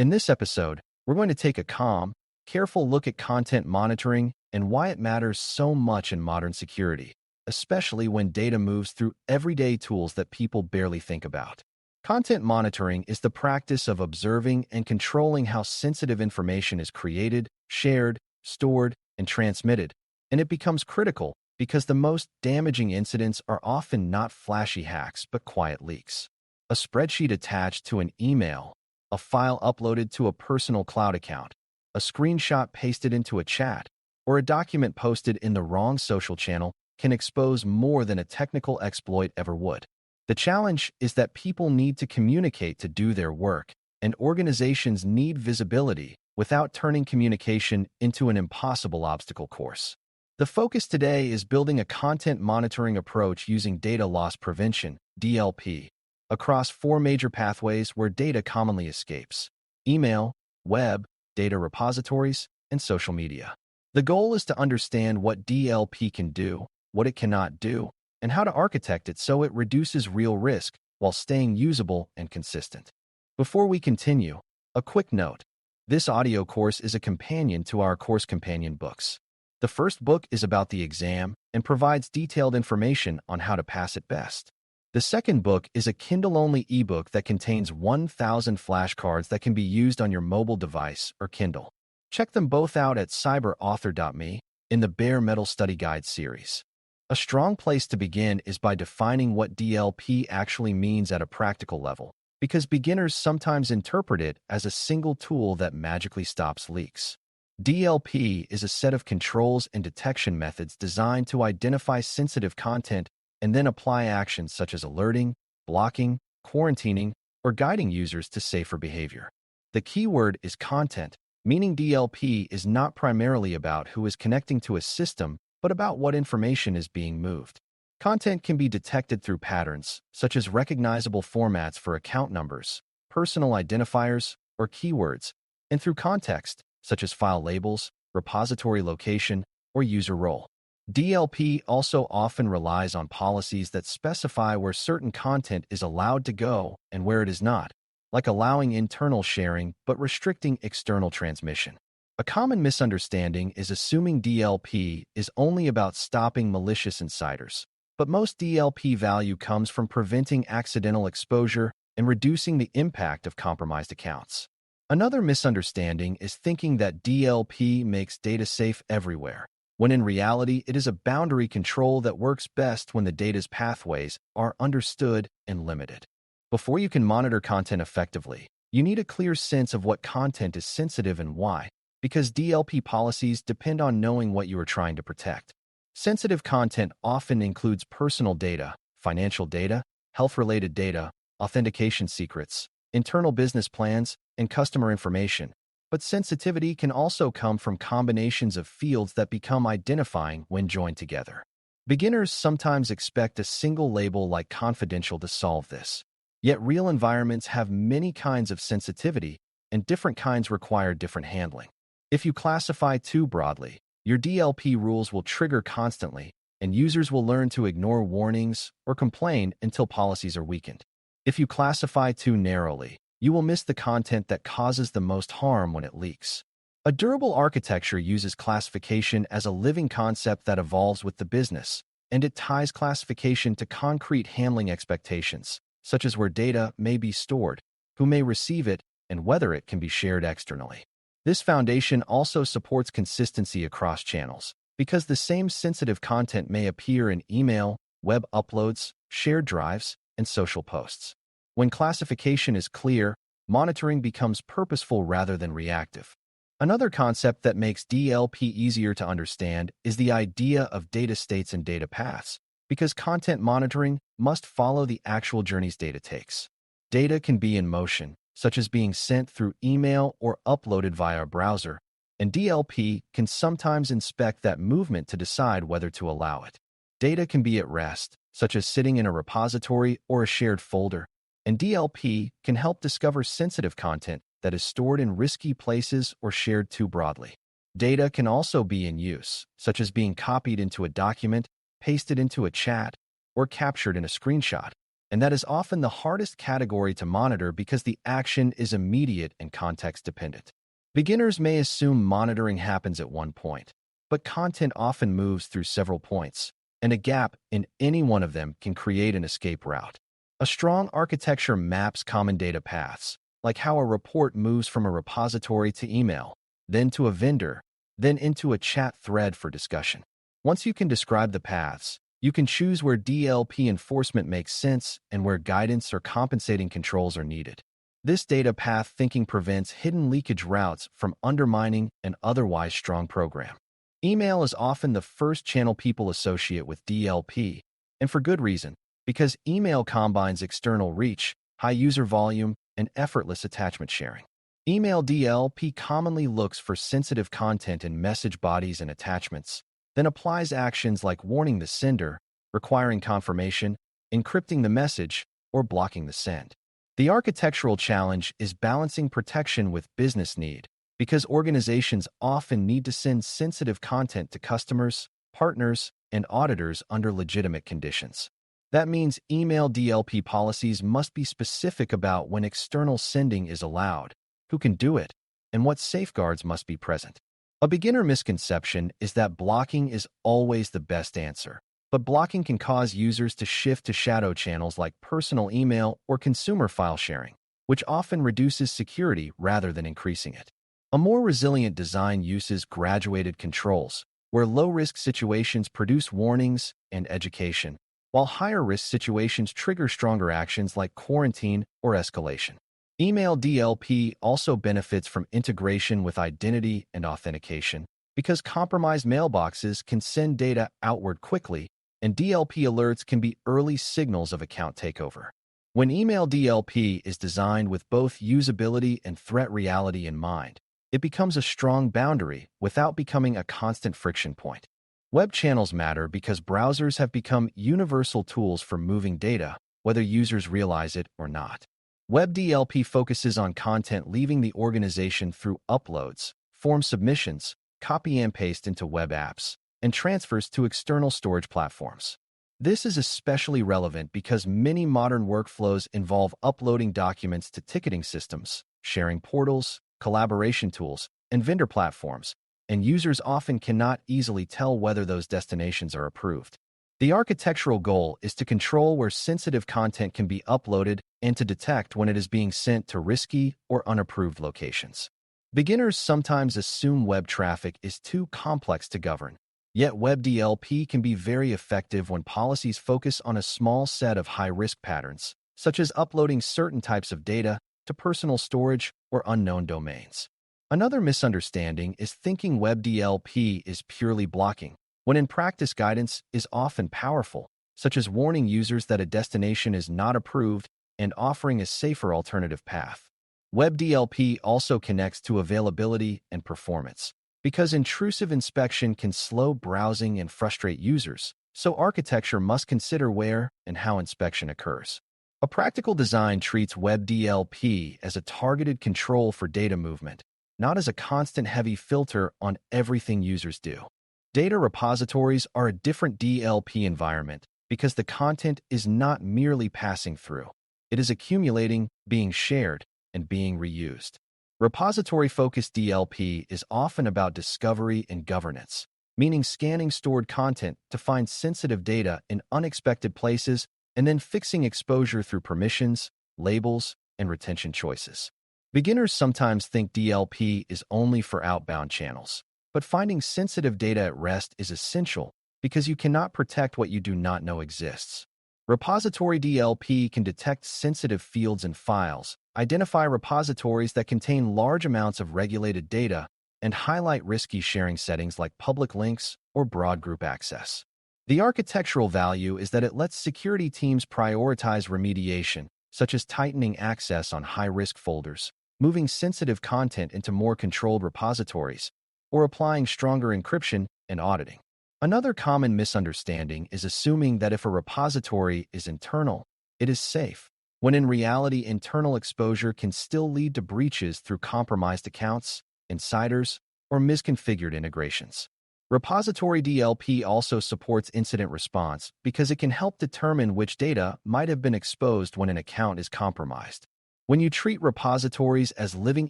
In this episode, we're going to take a calm, careful look at content monitoring and why it matters so much in modern security, especially when data moves through everyday tools that people barely think about. Content monitoring is the practice of observing and controlling how sensitive information is created, shared, stored, and transmitted, and it becomes critical because the most damaging incidents are often not flashy hacks but quiet leaks. A spreadsheet attached to an email, a file uploaded to a personal cloud account, a screenshot pasted into a chat, or a document posted in the wrong social channel can expose more than a technical exploit ever would. The challenge is that people need to communicate to do their work, and organizations need visibility without turning communication into an impossible obstacle course. The focus today is building a content monitoring approach using data loss prevention, DLP, across four major pathways where data commonly escapes: email, web, data repositories, and social media. The goal is to understand what DLP can do, what it cannot do, and how to architect it so it reduces real risk while staying usable and consistent. Before we continue, a quick note. This audio course is a companion to our course companion books. The first book is about the exam and provides detailed information on how to pass it best. The second book is a Kindle-only ebook that contains 1,000 flashcards that can be used on your mobile device or Kindle. Check them both out at cyberauthor.me in the Bare Metal Study Guide series. A strong place to begin is by defining what DLP actually means at a practical level, because beginners sometimes interpret it as a single tool that magically stops leaks. DLP is a set of controls and detection methods designed to identify sensitive content and then apply actions such as alerting, blocking, quarantining, or guiding users to safer behavior. The keyword is content, meaning DLP is not primarily about who is connecting to a system, but about what information is being moved. Content can be detected through patterns, such as recognizable formats for account numbers, personal identifiers, or keywords, and through context, such as file labels, repository location, or user role. DLP also often relies on policies that specify where certain content is allowed to go and where it is not, like allowing internal sharing but restricting external transmission. A common misunderstanding is assuming DLP is only about stopping malicious insiders, but most DLP value comes from preventing accidental exposure and reducing the impact of compromised accounts. Another misunderstanding is thinking that DLP makes data safe everywhere, when in reality it is a boundary control that works best when the data's pathways are understood and limited. Before you can monitor content effectively, you need a clear sense of what content is sensitive and why, because DLP policies depend on knowing what you are trying to protect. Sensitive content often includes personal data, financial data, health-related data, authentication secrets, internal business plans, and customer information. But sensitivity can also come from combinations of fields that become identifying when joined together. Beginners sometimes expect a single label like confidential to solve this. Yet real environments have many kinds of sensitivity, and different kinds require different handling. If you classify too broadly, your DLP rules will trigger constantly, and users will learn to ignore warnings or complain until policies are weakened. If you classify too narrowly, you will miss the content that causes the most harm when it leaks. A durable architecture uses classification as a living concept that evolves with the business, and it ties classification to concrete handling expectations, such as where data may be stored, who may receive it, and whether it can be shared externally. This foundation also supports consistency across channels, because the same sensitive content may appear in email, web uploads, shared drives, and social posts. When classification is clear, monitoring becomes purposeful rather than reactive. Another concept that makes DLP easier to understand is the idea of data states and data paths, because content monitoring must follow the actual journeys data takes. Data can be in motion, such as being sent through email or uploaded via a browser, and DLP can sometimes inspect that movement to decide whether to allow it. Data can be at rest, such as sitting in a repository or a shared folder, and DLP can help discover sensitive content that is stored in risky places or shared too broadly. Data can also be in use, such as being copied into a document, pasted into a chat, or captured in a screenshot, and that is often the hardest category to monitor because the action is immediate and context-dependent. Beginners may assume monitoring happens at one point, but content often moves through several points, and a gap in any one of them can create an escape route. A strong architecture maps common data paths, like how a report moves from a repository to email, then to a vendor, then into a chat thread for discussion. Once you can describe the paths, you can choose where DLP enforcement makes sense and where guidance or compensating controls are needed. This data path thinking prevents hidden leakage routes from undermining an otherwise strong program. Email is often the first channel people associate with DLP, and for good reason, because email combines external reach, high user volume, and effortless attachment sharing. Email DLP commonly looks for sensitive content in message bodies and attachments, then applies actions like warning the sender, requiring confirmation, encrypting the message, or blocking the send. The architectural challenge is balancing protection with business need, because organizations often need to send sensitive content to customers, partners, and auditors under legitimate conditions. That means email DLP policies must be specific about when external sending is allowed, who can do it, and what safeguards must be present. A beginner misconception is that blocking is always the best answer, but blocking can cause users to shift to shadow channels like personal email or consumer file sharing, which often reduces security rather than increasing it. A more resilient design uses graduated controls, where low-risk situations produce warnings and education, while higher-risk situations trigger stronger actions like quarantine or escalation. Email DLP also benefits from integration with identity and authentication because compromised mailboxes can send data outward quickly, and DLP alerts can be early signals of account takeover. When email DLP is designed with both usability and threat reality in mind, it becomes a strong boundary without becoming a constant friction point. Web channels matter because browsers have become universal tools for moving data, whether users realize it or not. Web DLP focuses on content leaving the organization through uploads, form submissions, copy and paste into web apps, and transfers to external storage platforms. This is especially relevant because many modern workflows involve uploading documents to ticketing systems, sharing portals, collaboration tools, and vendor platforms, and users often cannot easily tell whether those destinations are approved. The architectural goal is to control where sensitive content can be uploaded and to detect when it is being sent to risky or unapproved locations. Beginners sometimes assume web traffic is too complex to govern, yet Web DLP can be very effective when policies focus on a small set of high-risk patterns, such as uploading certain types of data to personal storage or unknown domains. Another misunderstanding is thinking Web DLP is purely blocking, when in practice guidance is often powerful, such as warning users that a destination is not approved and offering a safer alternative path. Web DLP also connects to availability and performance, because intrusive inspection can slow browsing and frustrate users, so architecture must consider where and how inspection occurs. A practical design treats Web DLP as a targeted control for data movement, not as a constant heavy filter on everything users do. Data repositories are a different DLP environment because the content is not merely passing through. It is accumulating, being shared, and being reused. Repository-focused DLP is often about discovery and governance, meaning scanning stored content to find sensitive data in unexpected places and then fixing exposure through permissions, labels, and retention choices. Beginners sometimes think DLP is only for outbound channels, but finding sensitive data at rest is essential because you cannot protect what you do not know exists. Repository DLP can detect sensitive fields and files, identify repositories that contain large amounts of regulated data, and highlight risky sharing settings like public links or broad group access. The architectural value is that it lets security teams prioritize remediation, such as tightening access on high-risk folders, moving sensitive content into more controlled repositories, or applying stronger encryption and auditing. Another common misunderstanding is assuming that if a repository is internal, it is safe, when in reality internal exposure can still lead to breaches through compromised accounts, insiders, or misconfigured integrations. Repository DLP also supports incident response because it can help determine which data might have been exposed when an account is compromised. When you treat repositories as living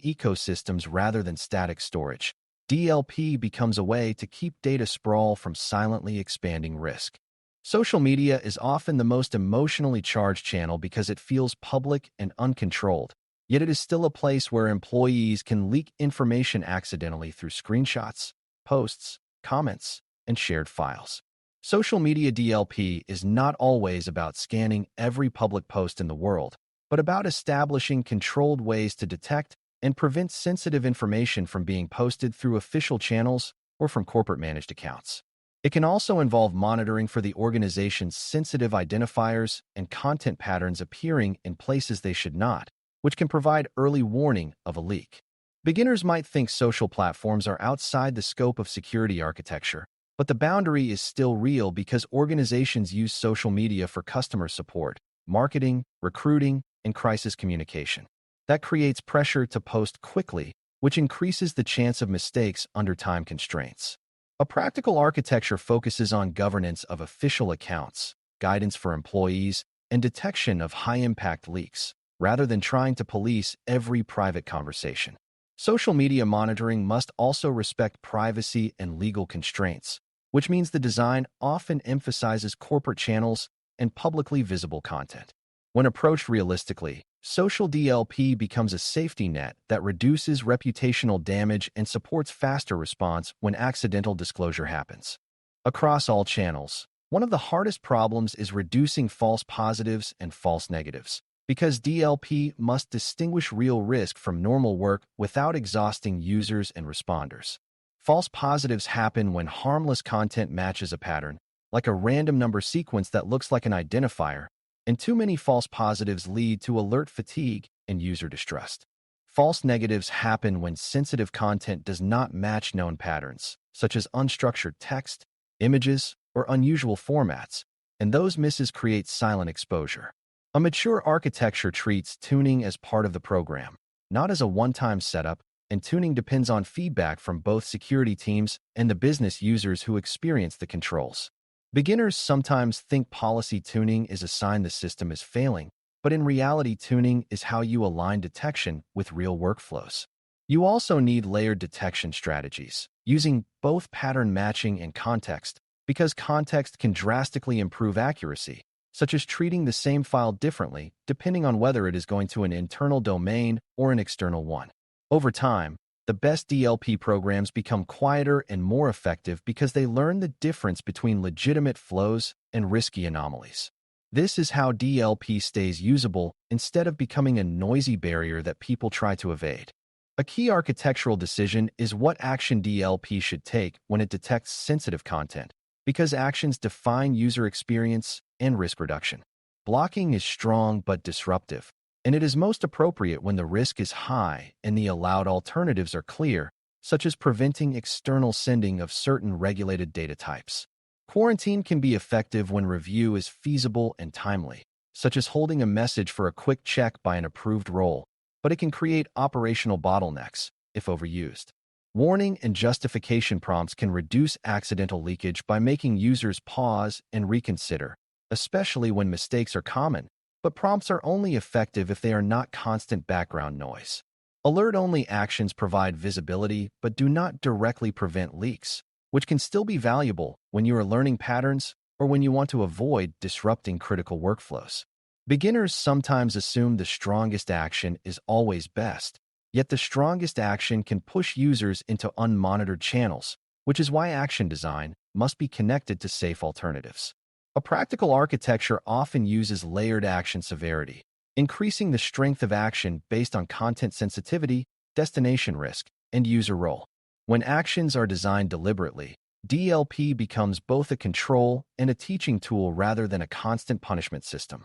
ecosystems rather than static storage, DLP becomes a way to keep data sprawl from silently expanding risk. Social media is often the most emotionally charged channel because it feels public and uncontrolled, yet it is still a place where employees can leak information accidentally through screenshots, posts, comments, and shared files. Social media DLP is not always about scanning every public post in the world, but about establishing controlled ways to detect and prevent sensitive information from being posted through official channels or from corporate-managed accounts. It can also involve monitoring for the organization's sensitive identifiers and content patterns appearing in places they should not, which can provide early warning of a leak. Beginners might think social platforms are outside the scope of security architecture, but the boundary is still real because organizations use social media for customer support, marketing, recruiting, and crisis communication. That creates pressure to post quickly, which increases the chance of mistakes under time constraints. A practical architecture focuses on governance of official accounts, guidance for employees, and detection of high-impact leaks, rather than trying to police every private conversation. Social media monitoring must also respect privacy and legal constraints, which means the design often emphasizes corporate channels and publicly visible content. When approached realistically, social DLP becomes a safety net that reduces reputational damage and supports faster response when accidental disclosure happens. Across all channels, one of the hardest problems is reducing false positives and false negatives, because DLP must distinguish real risk from normal work without exhausting users and responders. False positives happen when harmless content matches a pattern, like a random number sequence that looks like an identifier, and too many false positives lead to alert fatigue and user distrust. False negatives happen when sensitive content does not match known patterns, such as unstructured text, images, or unusual formats, and those misses create silent exposure. A mature architecture treats tuning as part of the program, not as a one-time setup, and tuning depends on feedback from both security teams and the business users who experience the controls. Beginners sometimes think policy tuning is a sign the system is failing, but in reality, tuning is how you align detection with real workflows. You also need layered detection strategies, using both pattern matching and context, because context can drastically improve accuracy, such as treating the same file differently depending on whether it is going to an internal domain or an external one. Over time, the best DLP programs become quieter and more effective because they learn the difference between legitimate flows and risky anomalies. This is how DLP stays usable instead of becoming a noisy barrier that people try to evade. A key architectural decision is what action DLP should take when it detects sensitive content, because actions define user experience and risk reduction. Blocking is strong but disruptive, and it is most appropriate when the risk is high and the allowed alternatives are clear, such as preventing external sending of certain regulated data types. Quarantine can be effective when review is feasible and timely, such as holding a message for a quick check by an approved role, but it can create operational bottlenecks if overused. Warning and justification prompts can reduce accidental leakage by making users pause and reconsider, especially when mistakes are common, but prompts are only effective if they are not constant background noise. Alert-only actions provide visibility but do not directly prevent leaks, which can still be valuable when you are learning patterns or when you want to avoid disrupting critical workflows. Beginners sometimes assume the strongest action is always best, yet the strongest action can push users into unmonitored channels, which is why action design must be connected to safe alternatives. A practical architecture often uses layered action severity, increasing the strength of action based on content sensitivity, destination risk, and user role. When actions are designed deliberately, DLP becomes both a control and a teaching tool rather than a constant punishment system.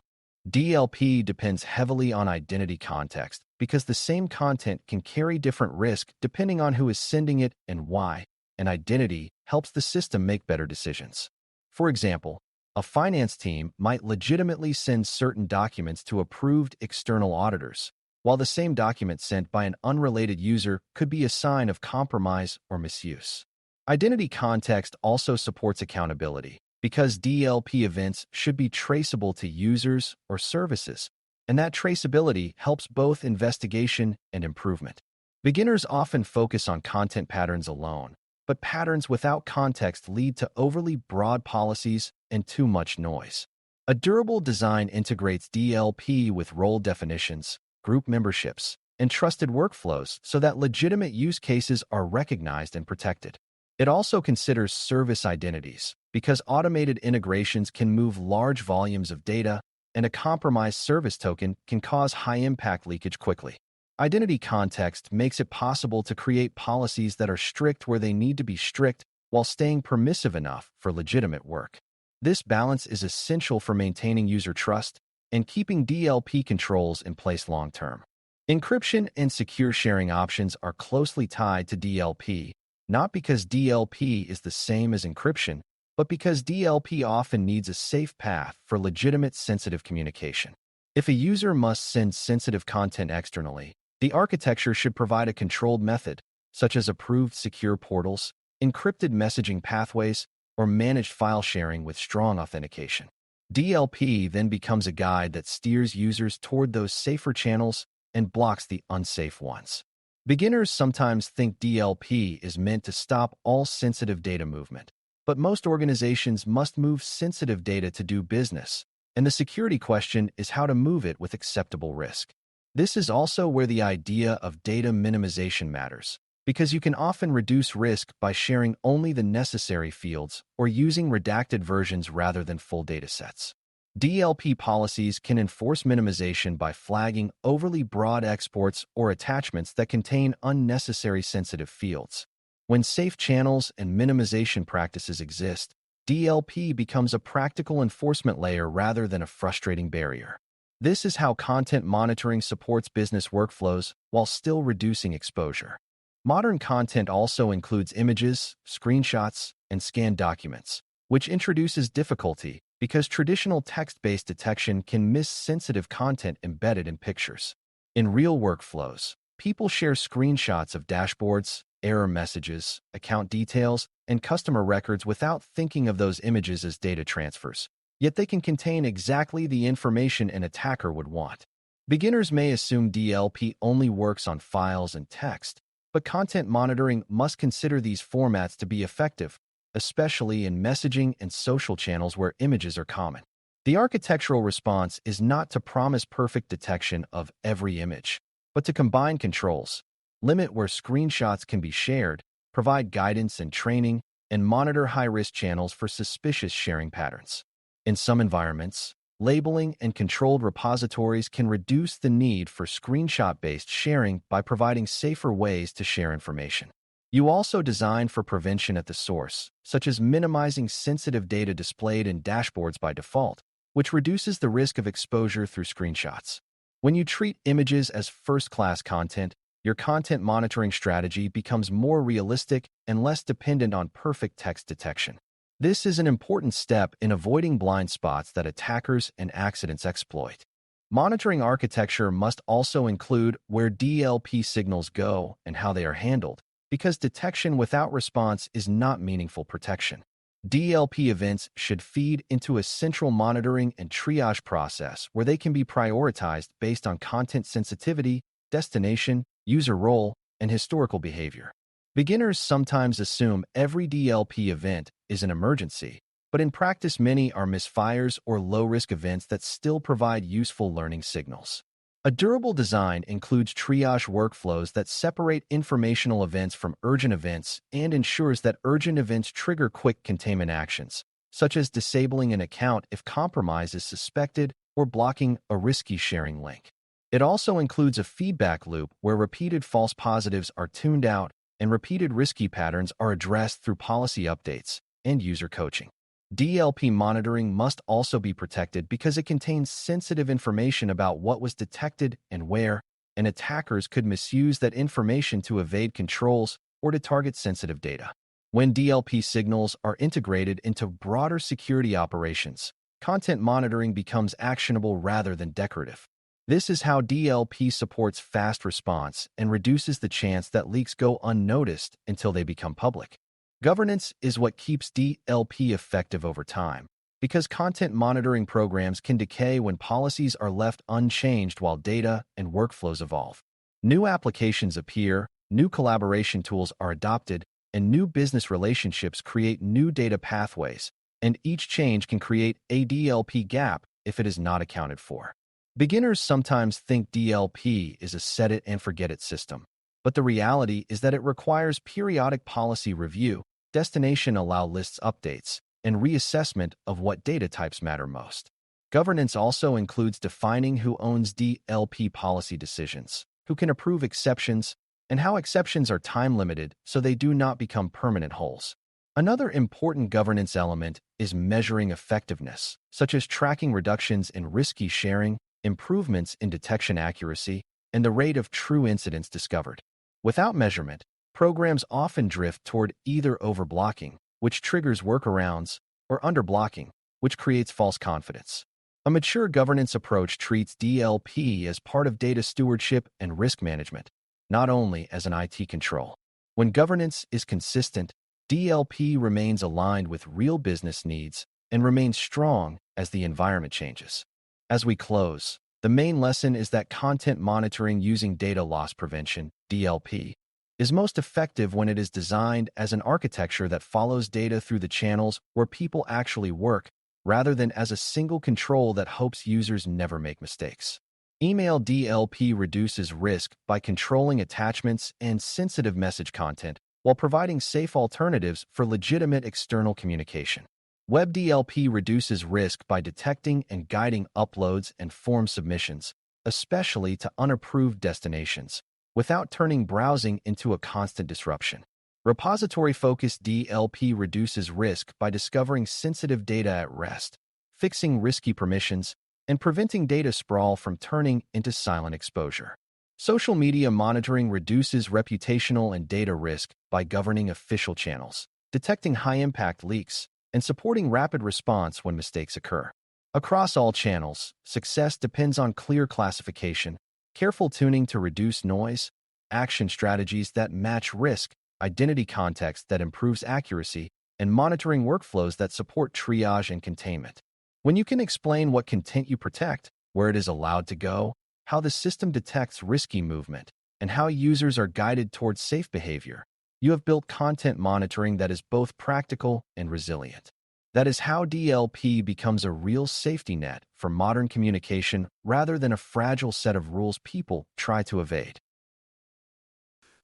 DLP depends heavily on identity context because the same content can carry different risk depending on who is sending it and why, and identity helps the system make better decisions. For example, a finance team might legitimately send certain documents to approved external auditors, while the same document sent by an unrelated user could be a sign of compromise or misuse. Identity context also supports accountability because DLP events should be traceable to users or services, and that traceability helps both investigation and improvement. Beginners often focus on content patterns alone, but patterns without context lead to overly broad policies and too much noise. A durable design integrates DLP with role definitions, group memberships, and trusted workflows so that legitimate use cases are recognized and protected. It also considers service identities because automated integrations can move large volumes of data, and a compromised service token can cause high-impact leakage quickly. Identity context makes it possible to create policies that are strict where they need to be strict while staying permissive enough for legitimate work. This balance is essential for maintaining user trust and keeping DLP controls in place long-term. Encryption and secure sharing options are closely tied to DLP, not because DLP is the same as encryption, but because DLP often needs a safe path for legitimate sensitive communication. If a user must send sensitive content externally, the architecture should provide a controlled method, such as approved secure portals, encrypted messaging pathways, or managed file sharing with strong authentication. DLP then becomes a guide that steers users toward those safer channels and blocks the unsafe ones. Beginners sometimes think DLP is meant to stop all sensitive data movement, but most organizations must move sensitive data to do business, and the security question is how to move it with acceptable risk. This is also where the idea of data minimization matters, because you can often reduce risk by sharing only the necessary fields or using redacted versions rather than full datasets. DLP policies can enforce minimization by flagging overly broad exports or attachments that contain unnecessary sensitive fields. When safe channels and minimization practices exist, DLP becomes a practical enforcement layer rather than a frustrating barrier. This is how content monitoring supports business workflows while still reducing exposure. Modern content also includes images, screenshots, and scanned documents, which introduces difficulty because traditional text-based detection can miss sensitive content embedded in pictures. In real workflows, people share screenshots of dashboards, error messages, account details, and customer records without thinking of those images as data transfers, yet they can contain exactly the information an attacker would want. Beginners may assume DLP only works on files and text, but content monitoring must consider these formats to be effective, especially in messaging and social channels where images are common. The architectural response is not to promise perfect detection of every image, but to combine controls, limit where screenshots can be shared, provide guidance and training, and monitor high-risk channels for suspicious sharing patterns. In some environments, labeling and controlled repositories can reduce the need for screenshot-based sharing by providing safer ways to share information. You also design for prevention at the source, such as minimizing sensitive data displayed in dashboards by default, which reduces the risk of exposure through screenshots. When you treat images as first-class content, your content monitoring strategy becomes more realistic and less dependent on perfect text detection. This is an important step in avoiding blind spots that attackers and accidents exploit. Monitoring architecture must also include where DLP signals go and how they are handled, because detection without response is not meaningful protection. DLP events should feed into a central monitoring and triage process where they can be prioritized based on content sensitivity, destination, user role, and historical behavior. Beginners sometimes assume every DLP event is an emergency, but in practice many are misfires or low-risk events that still provide useful learning signals. A durable design includes triage workflows that separate informational events from urgent events and ensures that urgent events trigger quick containment actions, such as disabling an account if compromise is suspected or blocking a risky sharing link. It also includes a feedback loop where repeated false positives are tuned out and repeated risky patterns are addressed through policy updates and user coaching. DLP monitoring must also be protected because it contains sensitive information about what was detected and where, and attackers could misuse that information to evade controls or to target sensitive data. When DLP signals are integrated into broader security operations, content monitoring becomes actionable rather than decorative. This is how DLP supports fast response and reduces the chance that leaks go unnoticed until they become public. Governance is what keeps DLP effective over time, because content monitoring programs can decay when policies are left unchanged while data and workflows evolve. New applications appear, new collaboration tools are adopted, and new business relationships create new data pathways, and each change can create a DLP gap if it is not accounted for. Beginners sometimes think DLP is a set-it-and-forget-it system, but the reality is that it requires periodic policy review, destination allow lists updates, and reassessment of what data types matter most. Governance also includes defining who owns DLP policy decisions, who can approve exceptions, and how exceptions are time-limited so they do not become permanent holes. Another important governance element is measuring effectiveness, such as tracking reductions in risky sharing, improvements in detection accuracy, and the rate of true incidents discovered. Without measurement, programs often drift toward either overblocking, which triggers workarounds, or underblocking, which creates false confidence. A mature governance approach treats DLP as part of data stewardship and risk management, not only as an IT control. When governance is consistent, DLP remains aligned with real business needs and remains strong as the environment changes. As we close, the main lesson is that content monitoring using data loss prevention, DLP, is most effective when it is designed as an architecture that follows data through the channels where people actually work, rather than as a single control that hopes users never make mistakes. Email DLP reduces risk by controlling attachments and sensitive message content while providing safe alternatives for legitimate external communication. Web DLP reduces risk by detecting and guiding uploads and form submissions, especially to unapproved destinations, without turning browsing into a constant disruption. Repository-focused DLP reduces risk by discovering sensitive data at rest, fixing risky permissions, and preventing data sprawl from turning into silent exposure. Social media monitoring reduces reputational and data risk by governing official channels, detecting high-impact leaks, and supporting rapid response when mistakes occur. Across all channels, success depends on clear classification, careful tuning to reduce noise, action strategies that match risk, identity context that improves accuracy, and monitoring workflows that support triage and containment. When you can explain what content you protect, where it is allowed to go, how the system detects risky movement, and how users are guided towards safe behavior, you have built content monitoring that is both practical and resilient. That is how DLP becomes a real safety net for modern communication rather than a fragile set of rules people try to evade.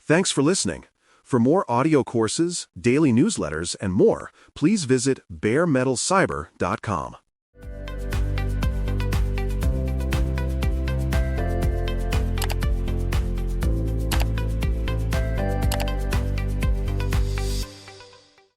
Thanks for listening. For more audio courses, daily newsletters, and more, please visit baremetalcyber.com.